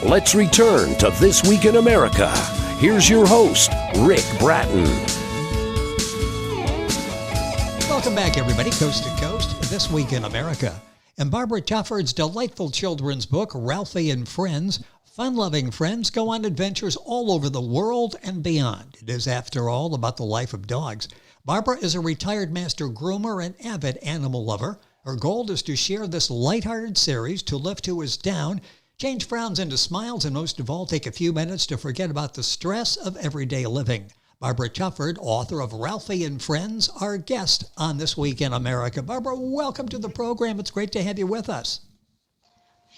Let's return to This Week in America. Here's your host, Rick Bratton. Welcome back, everybody, coast to coast, This Week in America. And Barbara Tufford's delightful children's book, Ralphie and Friends, fun-loving friends go on adventures all over the world and beyond. It is, after all, about the life of dogs. Barbara is a retired master groomer and avid animal lover. Her goal is to share this lighthearted series to lift who is down, change frowns into smiles, and most of all, take a few minutes to forget about the stress of everyday living. Barbara Tufford, author of Ralphie and Friends, our guest on This Week in America. Barbara, welcome to the program. It's great to have you with us.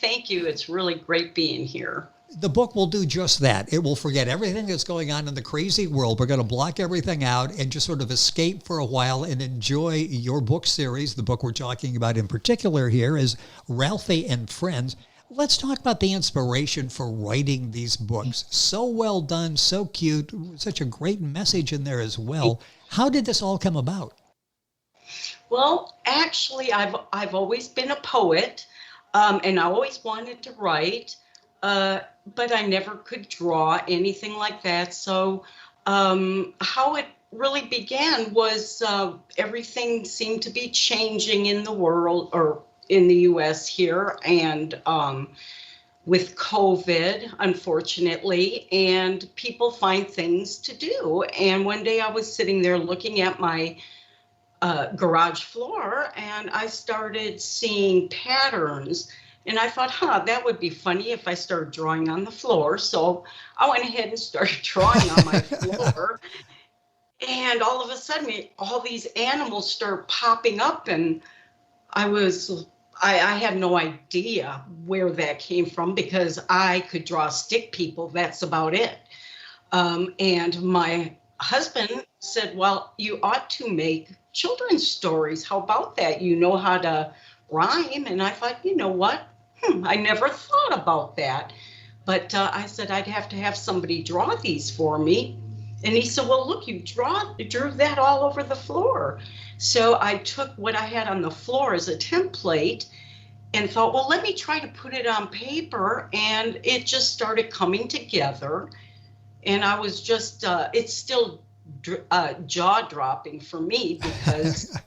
Thank you. It's really great being here. The book will do just that. It will forget everything that's going on in the crazy world. We're going to block everything out and just sort of escape for a while and enjoy your book series. The book we're talking about in particular here is Ralphie and Friends. Let's talk about the inspiration for writing these books. So well done, so cute, such a great message in there as well. How did this all come about? Well, actually, I've always been a poet, and I always wanted to write. But I never could draw anything like that. So how it really began was everything seemed to be changing in the world, or in the U.S. here, and with COVID, unfortunately, and people find things to do. And one day I was sitting there looking at my garage floor, and I started seeing patterns. And I thought, that would be funny if I started drawing on the floor. So I went ahead and started drawing on my floor. And all of a sudden, all these animals started popping up. And I had no idea where that came from, because I could draw stick people. That's about it. And my husband said, well, you ought to make children's stories. How about that? You know how to rhyme. And I thought, you know what? I never thought about that. But I said I'd have to have somebody draw these for me. And he said, well, look, you drew that all over the floor. So I took what I had on the floor as a template and thought, well, let me try to put it on paper. And it just started coming together. And I was just, it's still jaw-dropping for me, because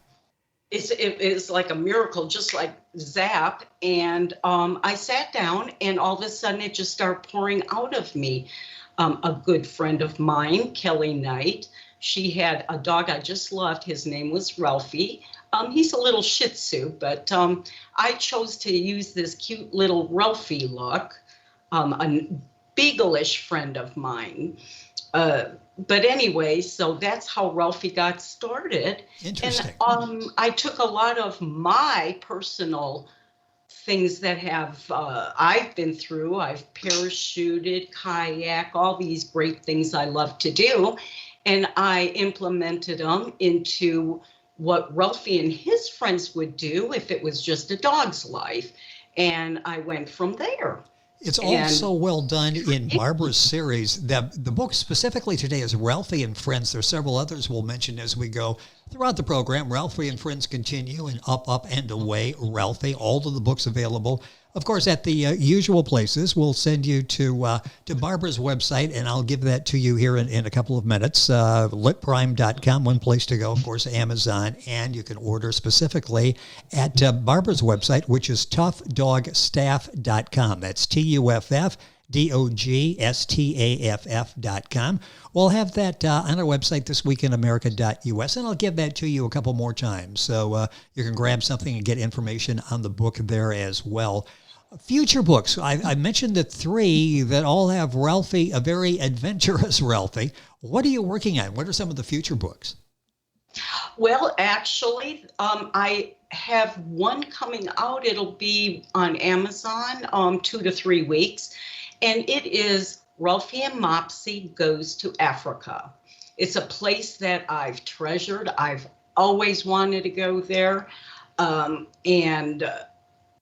it's like a miracle, just like zap. And I sat down, and all of a sudden it just started pouring out of me. A good friend of mine, Kelly Knight, she had a dog I just loved. His name was Ralphie. He's a little Shih Tzu, but I chose to use this cute little Ralphie look, a beagle-ish friend of mine. But anyway, so that's how Ralphie got started. Interesting. And I took a lot of my personal things that I've been through. I've parachuted, kayak, all these great things I love to do. And I implemented them into what Ralphie and his friends would do if it was just a dog's life. And I went from there. It's all so well done in Barbara's series. The book specifically today is Ralphie and Friends. There are several others we'll mention as we go throughout the program. Ralphie and Friends continue, and Up, Up, and Away, Ralphie. All of the books available, of course, at the usual places. We'll send you to Barbara's website, and I'll give that to you here in a couple of minutes. Litprime.com, one place to go. Of course, Amazon, and you can order specifically at Barbara's website, which is tuffdogstaff.com. That's TUFFDOGSTAFF.com. We'll have that on our website, thisweekinamerica.us, and I'll give that to you a couple more times. So you can grab something and get information on the book there as well. Future books. I mentioned the three that all have Ralphie, a very adventurous Ralphie. What are you working on? What are some of the future books? Well, actually, I have one coming out. It'll be on Amazon 2 to 3 weeks. And it is Ralphiamopsy Goes to Africa. It's a place that I've treasured. I've always wanted to go there. And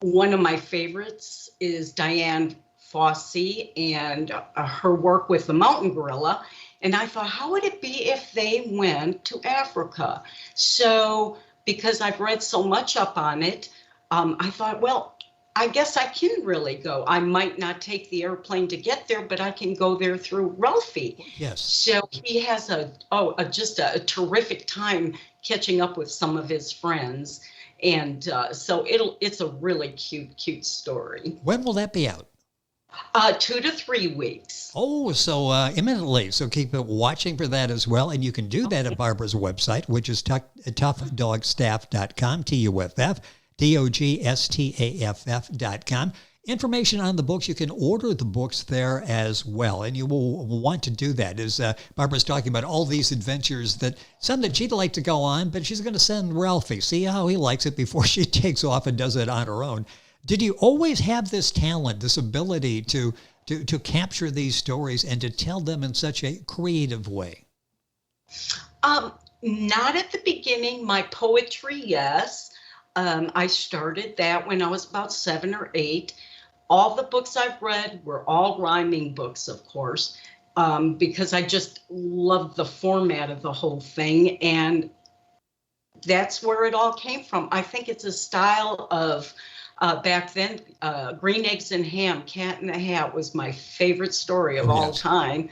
one of my favorites is Diane Fossey and her work with the mountain gorilla. And I thought, how would it be if they went to Africa? So because I've read so much up on it, I thought, well, I guess I can really go. I might not take the airplane to get there, but I can go there through Ralphie. Yes. So he has just a terrific time catching up with some of his friends. And so it's a really cute story. When will that be out? 2 to 3 weeks. Oh, so imminently. So keep watching for that as well. And you can do that at Barbara's website, which is tuffdogstaff.com, TUFF.DOGSTAFF.com. Information on the books, you can order the books there as well. And you will want to do that, as Barbara's talking about all these adventures, that some that she'd like to go on, but she's going to send Ralphie, see how he likes it before she takes off and does it on her own. Did you always have this talent, this ability to capture these stories and to tell them in such a creative way? Not at the beginning. My poetry, yes. I started that when I was about 7 or 8. All the books I've read were all rhyming books, of course, because I just loved the format of the whole thing. And that's where it all came from. I think it's a style of, back then, Green Eggs and Ham, Cat in the Hat was my favorite story of all time.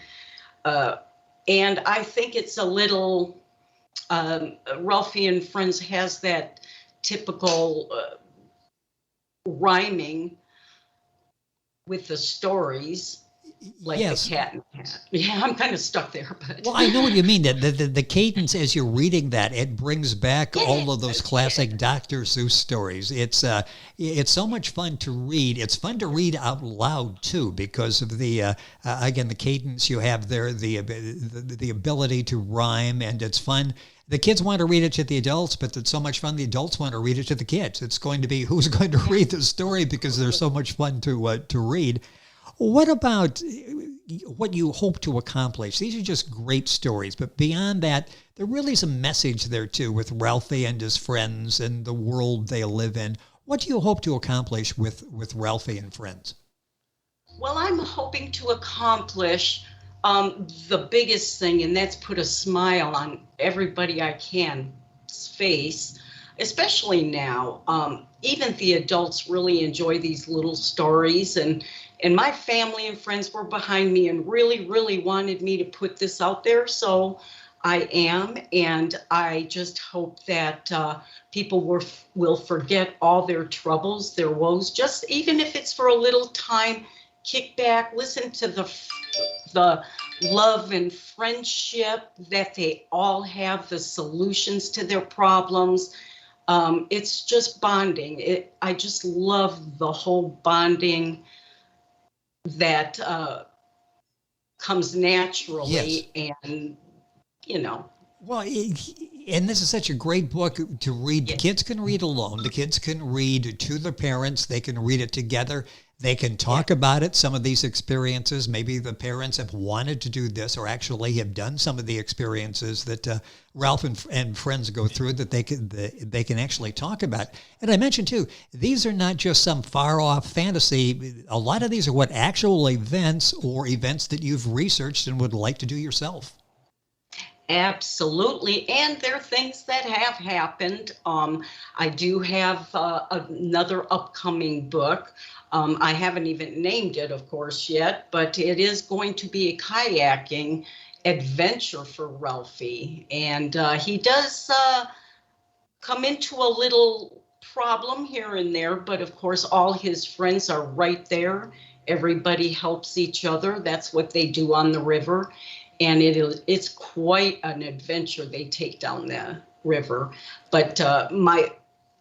And I think it's a little, Ralphie and Friends has that typical rhyming with the stories, like yes. The Cat in the Hat. Yeah, I'm kind of stuck there, but well, I know what you mean. That the cadence as you're reading that, it brings back all of those classic Dr. Seuss stories. It's so much fun to read. It's fun to read out loud too, because of the again, the cadence you have there, the ability to rhyme, and it's fun. The kids want to read it to the adults, but it's so much fun the adults want to read it to the kids. It's going to be who's going to read the story, because they're so much fun to read. What about what you hope to accomplish? These are just great stories, but beyond that, there really is a message there too with Ralphie and his friends and the world they live in. What do you hope to accomplish with Ralphie and Friends? Well, I'm hoping to accomplish the biggest thing, and that's put a smile on everybody I can's face, especially now. Even the adults really enjoy these little stories, and my family and friends were behind me and really wanted me to put this out there. So I am, and I just hope that people will forget all their troubles, their woes, just even if it's for a little time. Kick back, listen to the love and friendship that they all have, the solutions to their problems. It's just bonding. I just love the whole bonding that comes naturally. Yes. And, Well, and this is such a great book to read. The kids can read alone. The kids can read to their parents. They can read it together. They can talk about it, some of these experiences. Maybe the parents have wanted to do this or actually have done some of the experiences that Ralph and Friends go through, that they can actually talk about. And I mentioned, too, these are not just some far-off fantasy. A lot of these are actual events or events that you've researched and would like to do yourself. Absolutely. And there are things that have happened. I do have another upcoming book. I haven't even named it, of course, yet, but it is going to be a kayaking adventure for Ralphie. And he does come into a little problem here and there, but of course, all his friends are right there. Everybody helps each other. That's what they do on the river. And it's quite an adventure they take down the river. But my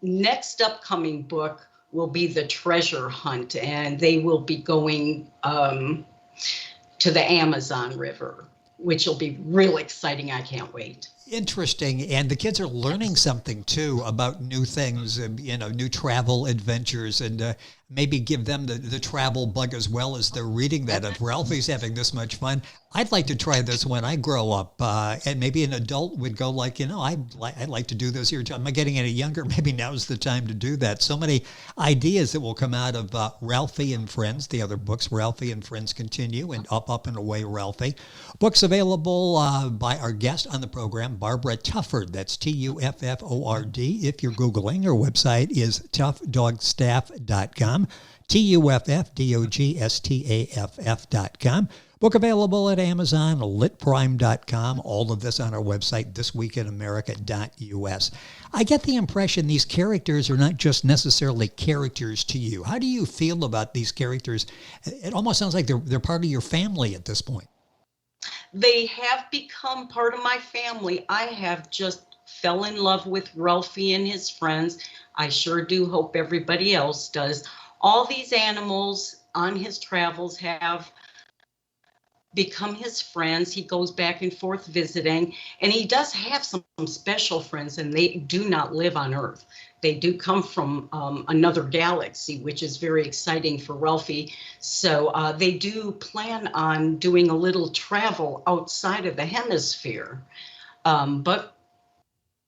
next upcoming book will be The Treasure Hunt, and they will be going to the Amazon River, which will be real exciting. I can't wait. Interesting. And the kids are learning something, too, about new things, new travel adventures, and maybe give them the travel bug as well as they're reading that. If Ralphie's having this much fun, I'd like to try this when I grow up. And maybe an adult would go like, I'd like to do this here. I'm getting any younger. Maybe now's the time to do that. So many ideas that will come out of Ralphie and Friends, the other books, Ralphie and Friends Continue, and Up, Up, and Away, Ralphie. Books available by our guest on the program, Barbara Tufford. That's Tufford. If you're Googling, her website is toughdogstaff.com, TuffDogstaff.com. Book available at Amazon, litprime.com. All of this on our website, thisweekinamerica.us. I get the impression these characters are not just necessarily characters to you. How do you feel about these characters? It almost sounds like they're part of your family at this point. They have become part of my family. I have just fell in love with Ralphie and his friends. I sure do hope everybody else does. All these animals on his travels have become his friends. He goes back and forth visiting, and he does have some special friends, and they do not live on Earth. They do come from another galaxy, which is very exciting for Ralphie. So they do plan on doing a little travel outside of the hemisphere. But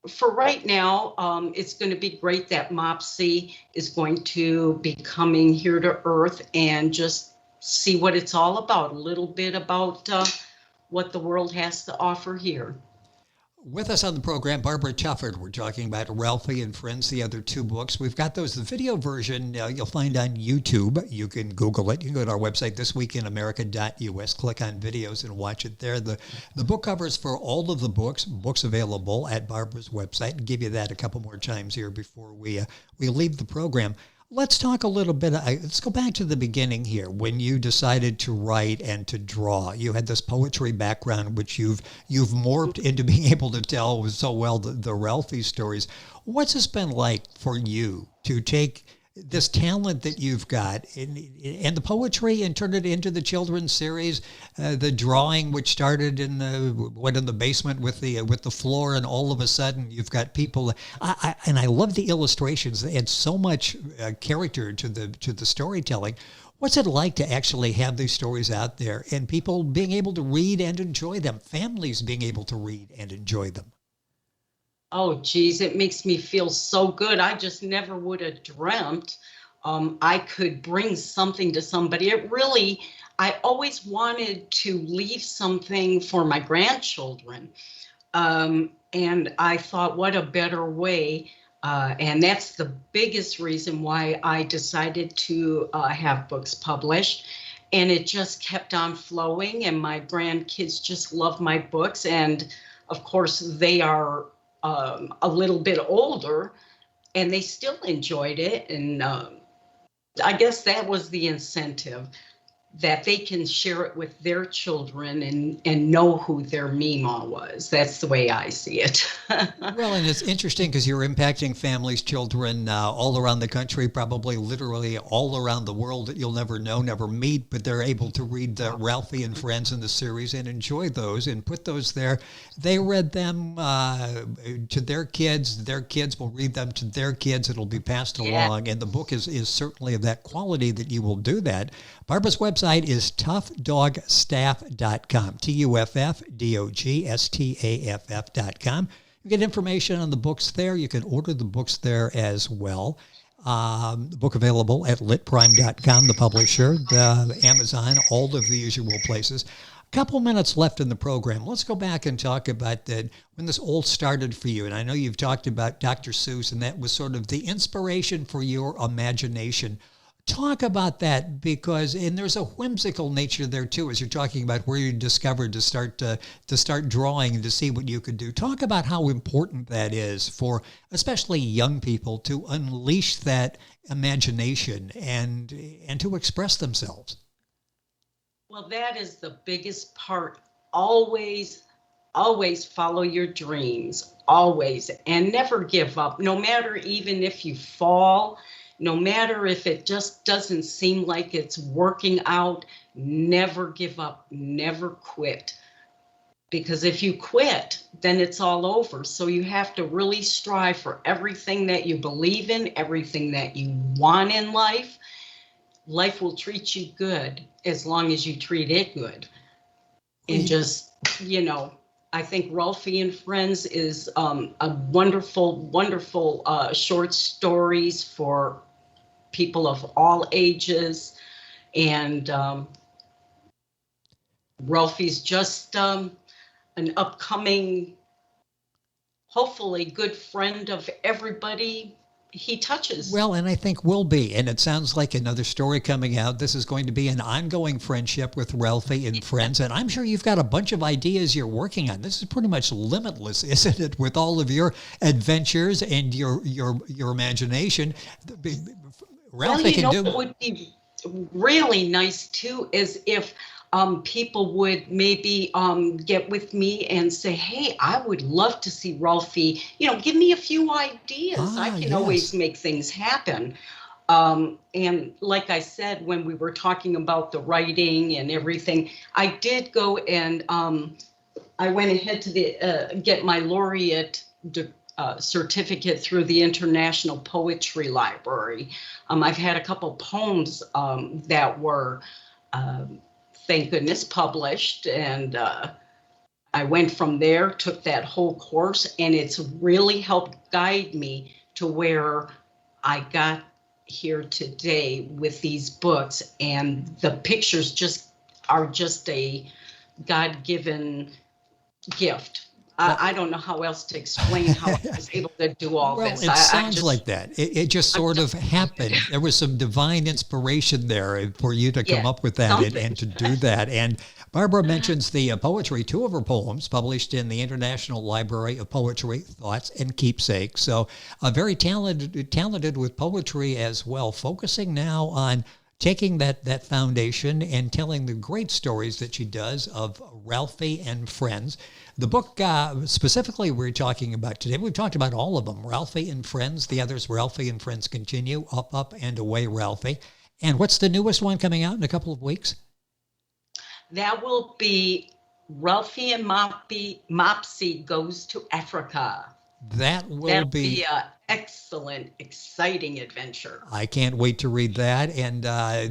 for right now, it's going to be great that Mopsy is going to be coming here to Earth and just see what it's all about, a little bit about what the world has to offer here. With us on the program, Barbara Tufford. We're talking about Ralphie and Friends, the other two books. We've got those, the video version you'll find on YouTube. You can Google it. You can go to our website, thisweekinamerica.us, click on videos and watch it there. The book covers for all of the books available at Barbara's website. I'll give you that a couple more times here before we leave the program. Let's talk a little bit. Let's go back to the beginning here. When you decided to write and to draw, you had this poetry background, which you've morphed into being able to tell so well the Ralphie stories. What's this been like for you to take this talent that you've got and the poetry and turn it into the children's series, the drawing, which started in the basement with the floor, and all of a sudden you've got people. I love the illustrations. They add so much character to the storytelling. What's it like to actually have these stories out there and people being able to read and enjoy them, families being able to read and enjoy them? Oh, geez, it makes me feel so good. I just never would have dreamt I could bring something to somebody. I always wanted to leave something for my grandchildren. And I thought, what a better way. And that's the biggest reason why I decided to have books published. And it just kept on flowing. And my grandkids just love my books. And of course, they are a little bit older, and they still enjoyed it. And I guess that was the incentive, that they can share it with their children and know who their Meemaw was. That's the way I see it. Well, and it's interesting because you're impacting families, children all around the country, probably literally all around the world that you'll never know, never meet, but they're able to read Ralphie and Friends in the series and enjoy those and put those there. They read them to their kids will read them to their kids. It'll be passed along, and the book is certainly of that quality that you will do that. Barbara's website is toughdogstaff.com, TuffDogstaff.com. You get information on the books there. You can order the books there as well. The book available at litprime.com, the publisher, the Amazon, all of the usual places. A couple minutes left in the program. Let's go back and talk about when this all started for you. And I know you've talked about Dr. Seuss, and that was sort of the inspiration for your imagination. Talk about that, and there's a whimsical nature there too, as you're talking about where you discovered to start drawing and to see what you could do. Talk about how important that is for especially young people to unleash that imagination and to express themselves. Well, that is the biggest part. Always follow your dreams, always, and never give up, no matter even if you fall. No matter if it just doesn't seem like it's working out, never give up, never quit. Because if you quit, then it's all over. So you have to really strive for everything that you believe in, everything that you want in life. Life will treat you good as long as you treat it good. And just, I think Ralphie and Friends is a wonderful, wonderful short stories for people of all ages. And Ralphie's just an upcoming hopefully good friend of everybody he touches. Well, and I think will be. And it sounds like another story coming out. This is going to be an ongoing friendship with Ralphie and Friends. And I'm sure you've got a bunch of ideas you're working on. This is pretty much limitless, isn't it? With all of your adventures and your imagination. Ralphie can do. What would be really nice too is if people would maybe get with me and say, hey, I would love to see Ralphie, give me a few ideas. I can always make things happen. And like I said, when we were talking about the writing and everything, I did go and I went ahead to get my laureate certificate through the International Poetry Library. I've had a couple poems that were thank goodness, published. And I went from there, took that whole course, and it's really helped guide me to where I got here today with these books. And the pictures are just a God-given gift. I don't know how else to explain how I was able to do all this. It sounds like that. It just sort of happened. There was some divine inspiration there for you to come up with that and to do that. And Barbara mentions the poetry, 2 of her poems published in the International Library of Poetry, Thoughts and Keepsakes. So very talented with poetry as well, focusing now on taking that foundation and telling the great stories that she does of Ralphie and Friends. The book specifically we're talking about today, we've talked about all of them, Ralphie and Friends. The others, Ralphie and Friends Continue, Up, Up, and Away, Ralphie. And what's the newest one coming out in a couple of weeks? That will be Ralphiamopsy Goes to Africa. That'll be an excellent, exciting adventure. I can't wait to read that. And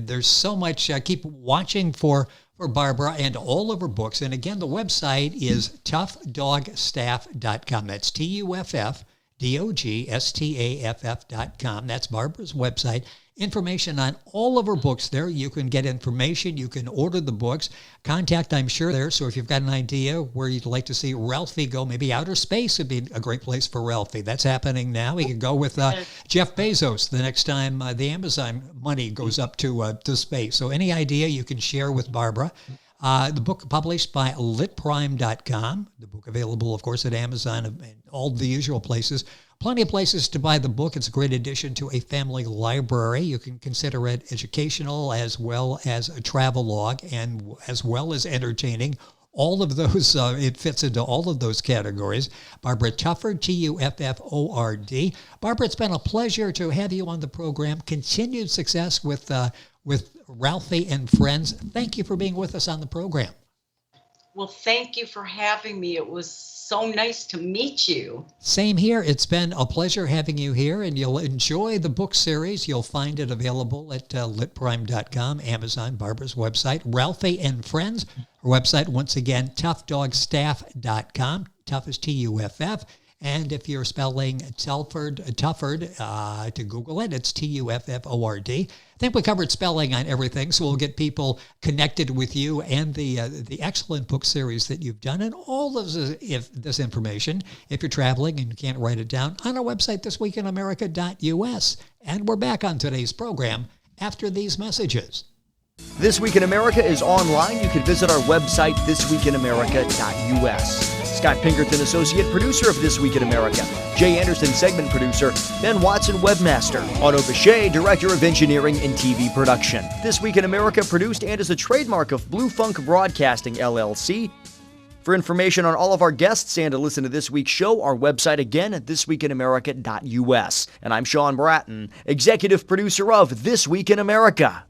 there's so much. Keep watching for Barbara and all of her books. And again, the website is tuffdogstaff.com. That's TUFFDOGSTAFF.com. That's Barbara's website. Information on all of her books there. You can get information. You can order the books. Contact, I'm sure, there. So if you've got an idea where you'd like to see Ralphie go, maybe outer space would be a great place for Ralphie. That's happening now. He could go with Jeff Bezos the next time the Amazon money goes up to space. So any idea you can share with Barbara. The book published by litprime.com. The book available, of course, at Amazon and all the usual places. Plenty of places to buy the book. It's a great addition to a family library. You can consider it educational as well as a travelogue and as well as entertaining. All of those, it fits into all of those categories. Barbara Tufford, Tufford. Barbara, it's been a pleasure to have you on the program. Continued success with Ralphie and Friends. Thank you for being with us on the program. Well, thank you for having me. It was so nice to meet you. Same here. It's been a pleasure having you here, and you'll enjoy the book series. You'll find it available at litprime.com, Amazon, Barbara's website, Ralphie and Friends. Her website, once again, tuffdogstaff.com. Tuff is Tuff. And if you're spelling Tufford, to Google it, it's Tufford. I think we covered spelling on everything, so we'll get people connected with you and the excellent book series that you've done, and all of this information, if you're traveling and you can't write it down, on our website, thisweekinamerica.us. And we're back on today's program after these messages. This Week in America is online. You can visit our website, thisweekinamerica.us. Scott Pinkerton, Associate Producer of This Week in America. Jay Anderson, Segment Producer. Ben Watson, Webmaster. Otto Bechet, Director of Engineering and TV Production. This Week in America produced and is a trademark of Blue Funk Broadcasting, LLC. For information on all of our guests and to listen to this week's show, our website again at thisweekinamerica.us. And I'm Sean Bratton, Executive Producer of This Week in America.